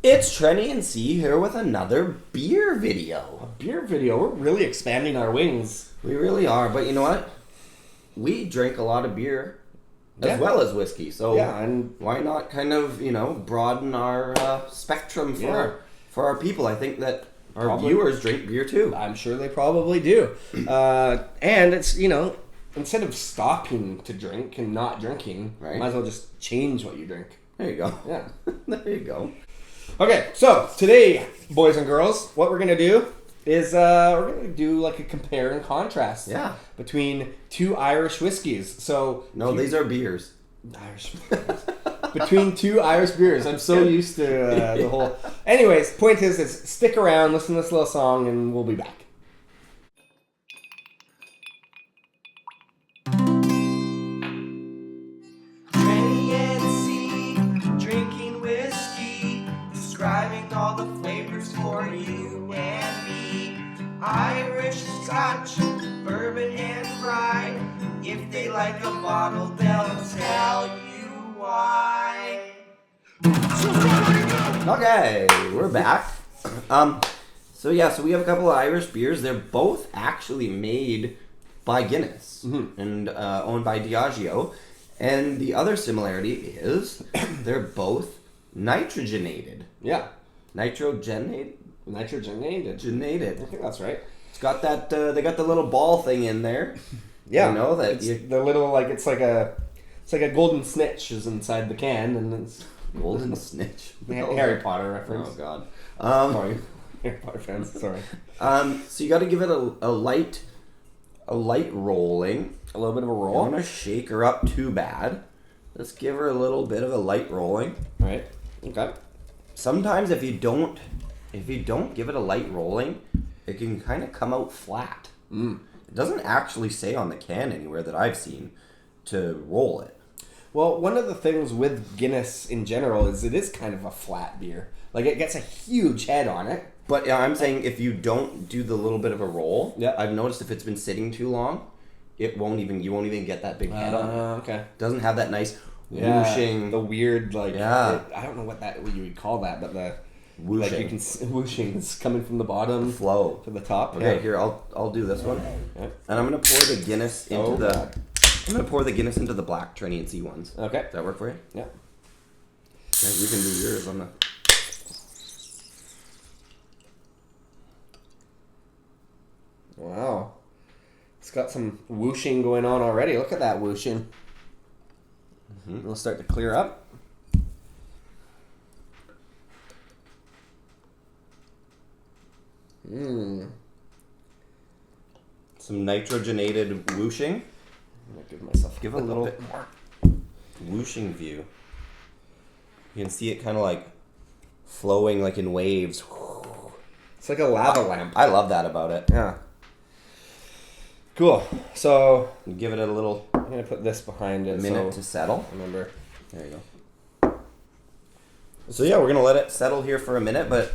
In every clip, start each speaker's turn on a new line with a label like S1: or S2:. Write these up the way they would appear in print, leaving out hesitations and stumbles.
S1: It's Trenny and C here with another beer video.
S2: A beer video? We're really expanding our wings.
S1: We really are, but you know what? We drink a lot of beer as well as whiskey, so
S2: and
S1: why not kind of, broaden our spectrum for our people? I think that our viewers drink beer too.
S2: I'm sure they probably do. And it's, instead of stopping to drink and not drinking,
S1: right,
S2: might as well just change what you drink.
S1: There you go.
S2: Yeah.
S1: There you go.
S2: Okay, so today, boys and girls, what we're going to do is we're going to do like a compare and contrast between two Irish whiskeys. So
S1: these are beers.
S2: Irish beers. Between two Irish beers. I'm so used to the whole... Anyways, point is stick around, listen to this little song, and we'll be back.
S3: Describing all the flavors for you and me. Irish, Scotch, bourbon, and rye. If they like a bottle, they'll tell you why.
S1: Okay, we're back. So we have a couple of Irish beers. They're both actually made by Guinness and owned by Diageo. And the other similarity is they're both nitrogenated.
S2: Yeah.
S1: Nitrogenated?
S2: Nitrogenated. I think that's right.
S1: It's got that, they got the little ball thing in there.
S2: Yeah.
S1: The
S2: little, it's like a golden snitch is inside the can, and it's...
S1: Golden snitch?
S2: Harry Potter reference.
S1: Oh, God.
S2: Sorry. Harry Potter fans, sorry.
S1: So you got to give it a light rolling.
S2: A little bit of a roll.
S1: Don't want to shake her up too bad. Let's give her a little bit of a light rolling.
S2: Right. Okay.
S1: Sometimes if you don't give it a light rolling, it can kind of come out flat. It doesn't actually say on the can anywhere that I've seen to roll it.
S2: Well, one of the things with Guinness in general is it is kind of a flat beer. Like, it gets a huge head on it.
S1: But I'm saying if you don't do the little bit of a roll, I've noticed if it's been sitting too long, you won't even get that big head on it.
S2: Okay.
S1: It doesn't have that nice whooshing.
S2: The weird, I don't know what you would call that, but the
S1: whooshing.
S2: Like you can whooshing is coming from the bottom
S1: flow
S2: to the top.
S1: Okay, here I'll do this one, and I'm gonna pour the Guinness into the black Trinity and C ones.
S2: Okay,
S1: does that work for you?
S2: Yeah.
S1: Yeah, you can do yours on the.
S2: Wow, it's got some whooshing going on already. Look at that whooshing. It'll start to clear up.
S1: Some nitrogenated whooshing.
S2: I'm gonna give
S1: a little bit more whooshing view. You can see it kind of like flowing like in waves.
S2: It's like a lava lamp.
S1: I love that about it.
S2: Yeah. Cool. So
S1: give it a little.
S2: I'm gonna put this behind it.
S1: A minute to settle.
S2: Remember.
S1: There you go. So we're gonna let it settle here for a minute. But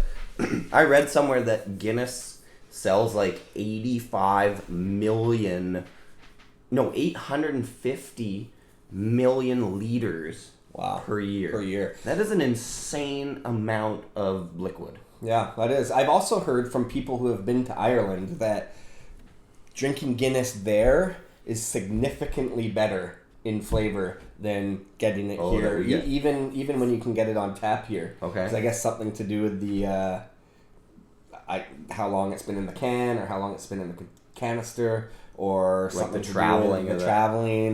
S1: I read somewhere that Guinness sells like 850 million liters.
S2: Wow.
S1: Per year. That is an insane amount of liquid.
S2: Yeah, that is. I've also heard from people who have been to Ireland that drinking Guinness there is significantly better in flavor than getting it here. Even when you can get it on tap here.
S1: Okay.
S2: Because I guess something to do with the how long it's been in the can, or how long it's been in the canister, or
S1: like
S2: something
S1: the traveling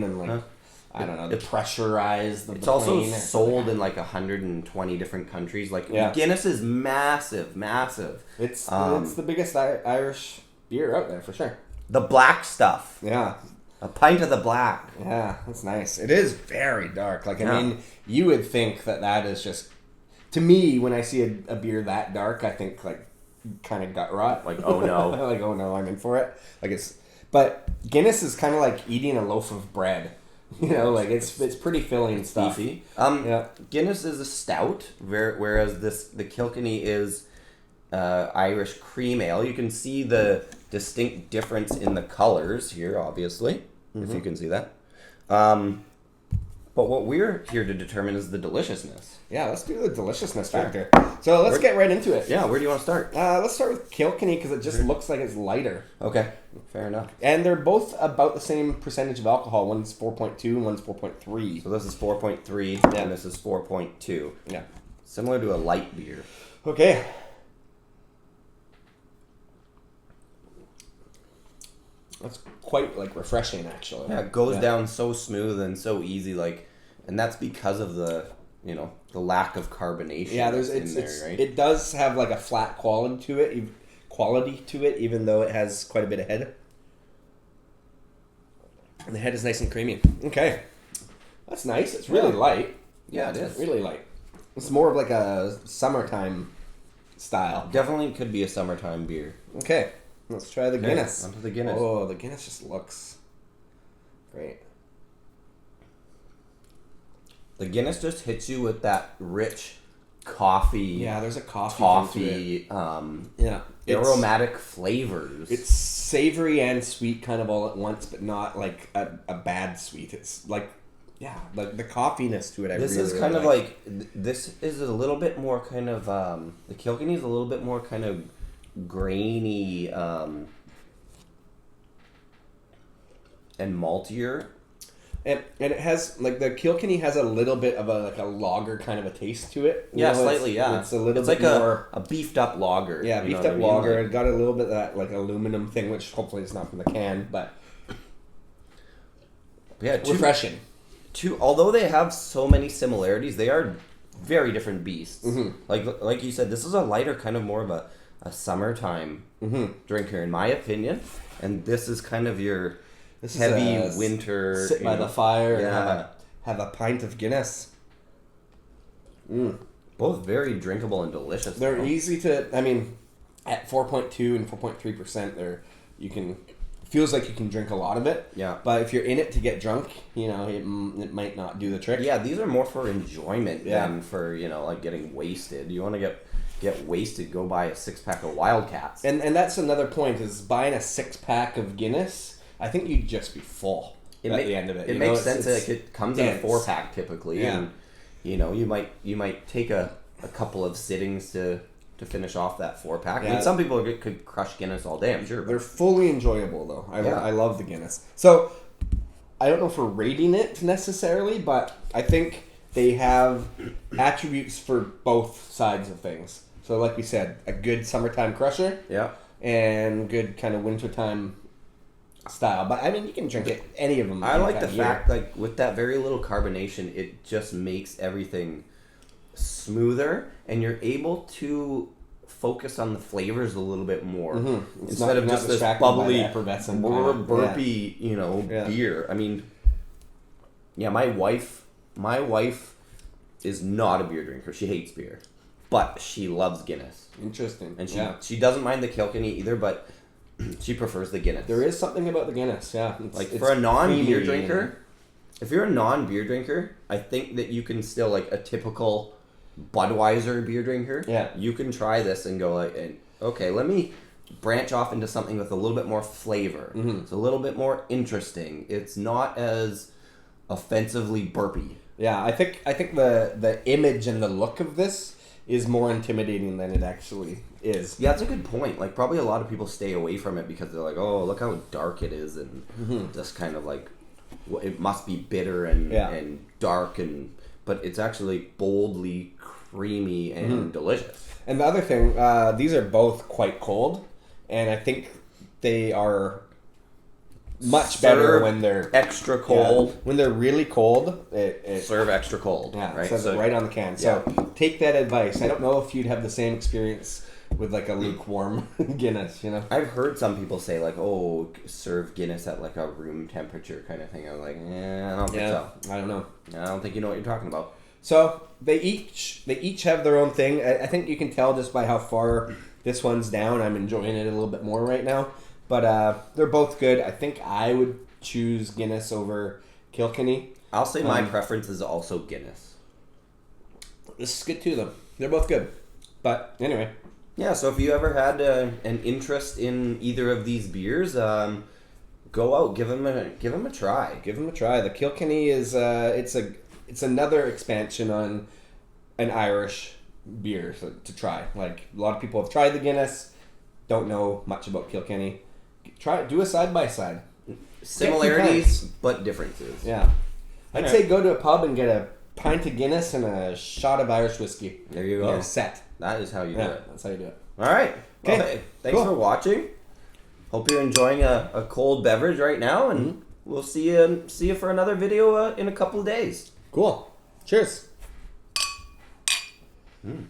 S2: and like I don't know, the pressurized.
S1: It's also sold in like 120 different countries. Like Guinness is massive.
S2: It's the biggest Irish beer out there for sure.
S1: The black stuff.
S2: Yeah.
S1: A pint of the black.
S2: Yeah, that's nice. It is very dark. Like, I mean, you would think that is just... To me, when I see a beer that dark, I think, like, kind of gut rot.
S1: Like, oh no.
S2: Like, oh no, I'm in for it. Like, But Guinness is kind of like eating a loaf of bread. Like, it's pretty filling stuff.
S1: Beefy. Guinness is a stout, whereas the Kilkenny is Irish cream ale. You can see the distinct difference in the colors here, obviously, if you can see that. But what we're here to determine is the deliciousness.
S2: Yeah, let's do the deliciousness factor. So let's get right into it.
S1: Yeah, where do you want to start?
S2: Let's start with Kilkenny because it just looks like it's lighter.
S1: Okay, fair enough.
S2: And they're both about the same percentage of alcohol. One's 4.2 and one's 4.3.
S1: So this is 4.3 and this is 4.2.
S2: Yeah.
S1: Similar to a light beer.
S2: Okay. That's quite like refreshing, actually.
S1: Yeah, it goes down so smooth and so easy, and that's because of the lack of carbonation.
S2: Yeah,
S1: right?
S2: It does have like a flat quality to it, even though it has quite a bit of head. And the head is nice and creamy. Okay, that's nice. It's really light.
S1: Yeah, it is
S2: really light. It's more of like a summertime style.
S1: Definitely could be a summertime beer.
S2: Okay, let's try the Guinness.
S1: Onto the Guinness.
S2: Oh, the Guinness just looks great.
S1: The Guinness just hits you with that rich coffee.
S2: Yeah, there's a coffee
S1: aromatic flavors.
S2: It's savory and sweet kind of all at once, but not like a bad sweet. It's like, like the coffeeness to it.
S1: This is kind of like, this is a little bit more kind of, the Kilkenny is a little bit more kind of grainy and maltier.
S2: And it has, like, the Kilkenny has a little bit of a lager kind of a taste to it.
S1: Yeah, slightly,
S2: It's a little
S1: bit
S2: like
S1: more a beefed up lager.
S2: Yeah, beefed up lager. It got a little bit of that, like, aluminum thing, which hopefully is not from the can, but
S1: yeah,
S2: refreshing.
S1: Although they have so many similarities, they are very different beasts.
S2: Mm-hmm.
S1: Like you said, this is a lighter, kind of more of a summertime drinker, in my opinion. And this is kind of your heavy winter.
S2: Sit by the fire and have a pint of Guinness.
S1: Both very drinkable and delicious.
S2: They're easy to. I mean, at 4.2 and 4.3%, feels like you can drink a lot of it.
S1: Yeah.
S2: But if you're in it to get drunk, it might not do the trick.
S1: Yeah, these are more for enjoyment than for like getting wasted. You want to get wasted, go buy a 6-pack of Wildcats.
S2: And that's another point, is buying a 6-pack of Guinness, I think you'd just be full at the end of it.
S1: It makes sense that it comes in a 4-pack typically, and you might take a couple of sittings to finish off that 4-pack. I mean, some people could crush Guinness all day, I'm sure.
S2: They're fully enjoyable, though. I love the Guinness. So, I don't know if we're rating it necessarily, but I think they have attributes for both sides of things. So, like we said, a good summertime crusher.
S1: Yeah.
S2: And good kind of wintertime style. But, I mean, you can drink it, any of them.
S1: I like the fact, like, with that very little carbonation, it just makes everything smoother, and you're able to focus on the flavors a little bit more instead of just this bubbly, burpy, beer. I mean, my wife is not a beer drinker. She hates beer, but she loves Guinness.
S2: Interesting.
S1: And she doesn't mind the Kilkenny either, but she prefers the Guinness.
S2: There is something about the Guinness,
S1: for a non-beer drinker. If you're a non-beer drinker, I think that you can still, like a typical Budweiser beer drinker, you can try this and go okay, let me branch off into something with a little bit more flavor. It's a little bit more interesting. It's not as offensively burpy.
S2: Yeah, I think the image and the look of this is more intimidating than it actually is.
S1: Yeah, that's a good point. Like, probably a lot of people stay away from it because they're like, oh, look how dark it is, and just kind of like, it must be bitter and dark, but it's actually boldly creamy and delicious.
S2: And the other thing, these are both quite cold, and I think they are much better when they're
S1: extra cold.
S2: When they're really cold,
S1: serve extra cold.
S2: Yeah,
S1: right?
S2: It says it right on the can. So take that advice. I don't know if you'd have the same experience with like a lukewarm Guinness,
S1: I've heard some people say like, oh, serve Guinness at like a room temperature kind of thing. I'm like, I don't think so.
S2: I don't know.
S1: I don't think you know what you're talking about.
S2: So they each have their own thing. I think you can tell just by how far this one's down. I'm enjoying it a little bit more right now. But they're both good. I think I would choose Guinness over Kilkenny.
S1: I'll say my preference is also Guinness.
S2: This is good too, though. They're both good. But anyway.
S1: Yeah, so if you ever had an interest in either of these beers, go out, give them a try.
S2: Give them a try. The Kilkenny is it's it's another expansion on an Irish beer to try. Like, a lot of people have tried the Guinness, don't know much about Kilkenny. Do a side-by-side.
S1: Similarities, but differences.
S2: Yeah. I'd
S1: Alright.
S2: say go to a pub and get a pint of Guinness and a shot of Irish whiskey.
S1: There you go.
S2: You're set.
S1: That is how you do
S2: Yeah,
S1: it.
S2: that's how you do it.
S1: All right. Well,
S2: Okay.
S1: hey, thanks
S2: Cool.
S1: for watching. Hope you're enjoying a cold beverage right now, and we'll see you for another video in a couple of days.
S2: Cool. Cheers.
S1: Mm.